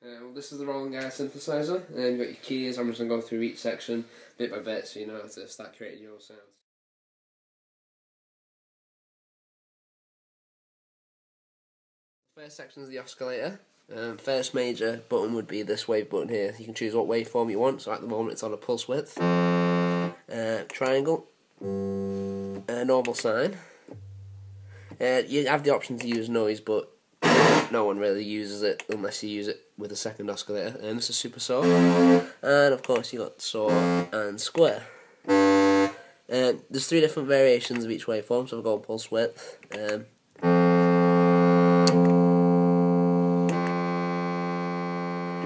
Well, this is the Roland Gaia synthesizer, and you've got your keys. I'm just going to go through each section bit by bit so you know how to start creating your own sounds. The first section is the oscillator. First major button would be this wave button here. You can choose what waveform you want, so at the moment it's on a pulse width, triangle, normal sine. You have the option to use noise, but no one really uses it unless you use it with a second oscillator. And this is super saw, and of course you got saw and square. There's 3 different variations of each waveform, so I've got pulse width.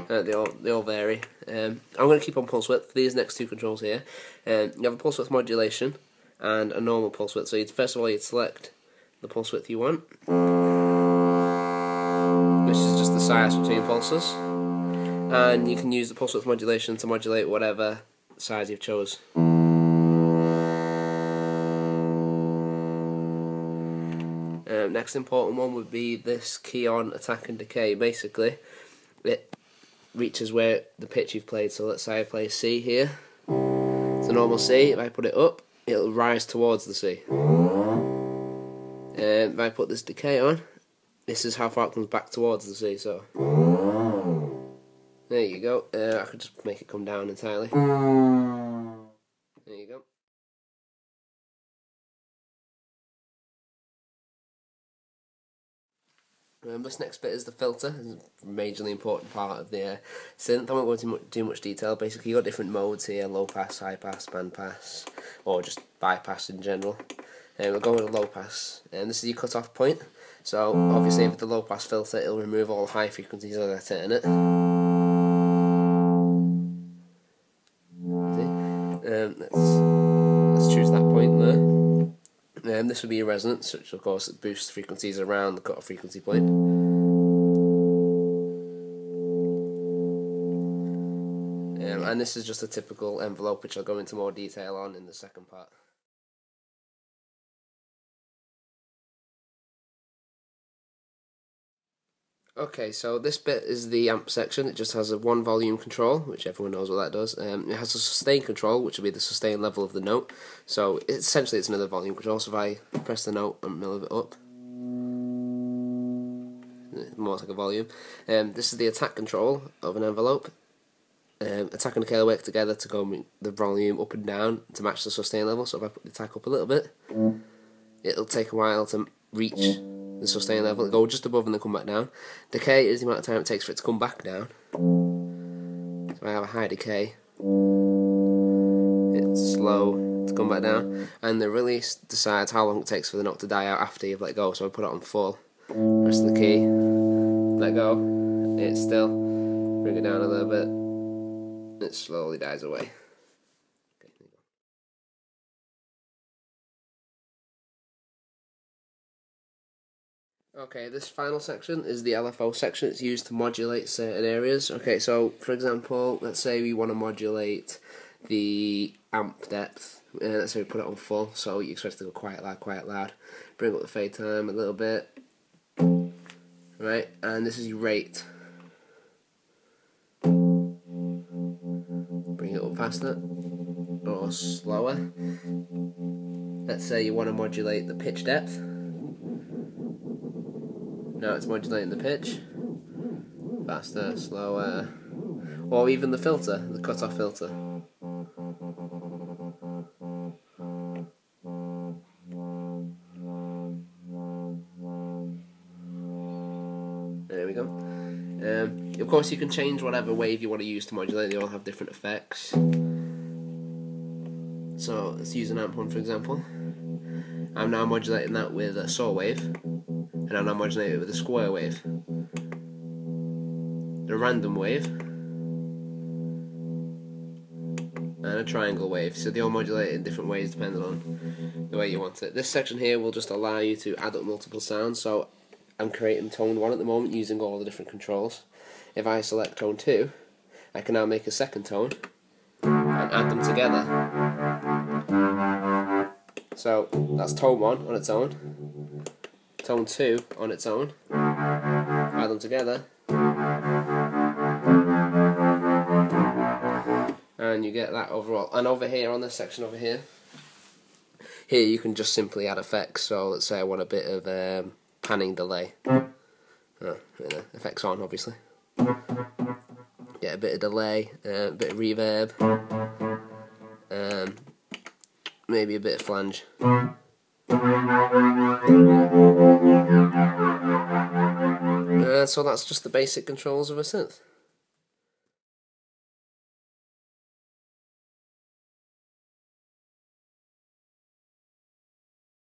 They all vary. I'm going to keep on pulse width for these next 2 controls here. You have a pulse width modulation and a normal pulse width. So first of all you'd select the pulse width you want, which is just the size between pulses, and you can use the pulse width modulation to modulate whatever size you've chose. Next important one would be this key on attack and decay. Basically it reaches where the pitch you've played. So let's say I play C here, it's a normal C. If I put it up, it'll rise towards the C. If I put this decay on, this is how far it comes back towards the C. So there you go. I could just make it come down entirely. There you go. This next bit is the filter. It's a majorly important part of the synth. I won't go into too much detail. Basically, you've got different modes here: low pass, high pass, band pass, or just bypass in general. We'll go with a low pass, and this is your cut-off point. So obviously, with the low pass filter, it'll remove all high frequencies as I turn it. Let's choose that point there. This would be a resonance, which of course boosts frequencies around the cut-off frequency point. And this is just a typical envelope, which I'll go into more detail on in the second part. Okay, so this bit is the amp section. It just has a 1 volume control, which everyone knows what that does. It has a sustain control, which will be the sustain level of the note. So essentially it's another volume control. So if I press the note and move it up, more like a volume. This is the attack control of an envelope. Attack and decay work together to go the volume up and down to match the sustain level. So if I put the attack up a little bit, it'll take a while to reach the sustain level. It'll go just above and then come back down. Decay is the amount of time it takes for it to come back down. So I have a high decay, it's slow to come back down, and the release decides how long it takes for the note to die out after you've let go. So I put it on full, press the key, let go, it's still, bring it down a little bit, it slowly dies away. Okay, this final section is the LFO section. It's used to modulate certain areas. Okay, so for example, let's say we want to modulate the amp depth. Let's say we put it on full, so you expect it to go quite loud. Bring up the fade time a little bit. Right, and this is your rate. Bring it up faster or slower. Let's say you want to modulate the pitch depth. Now it's modulating the pitch, faster, slower, or even the filter, the cut-off filter. There we go. Of course you can change whatever wave you want to use to modulate, they all have different effects. So let's use an amp one for example. I'm now modulating that with a saw wave, and I'm now modulating it with a square wave, a random wave, and a triangle wave. So they all modulate in different ways depending on the way you want it. This section here will just allow you to add up multiple sounds. So I'm creating tone 1 at the moment using all the different controls. If I select tone 2, I can now make a second tone and add them together. So that's tone 1 on its own, tone 2 on its own, add them together, and you get that overall. And over here, on this section over here, you can just simply add effects. So let's say I want a bit of panning delay. Effects on, obviously. Get a bit of delay, a bit of reverb, maybe a bit of flange. So that's just the basic controls of a synth.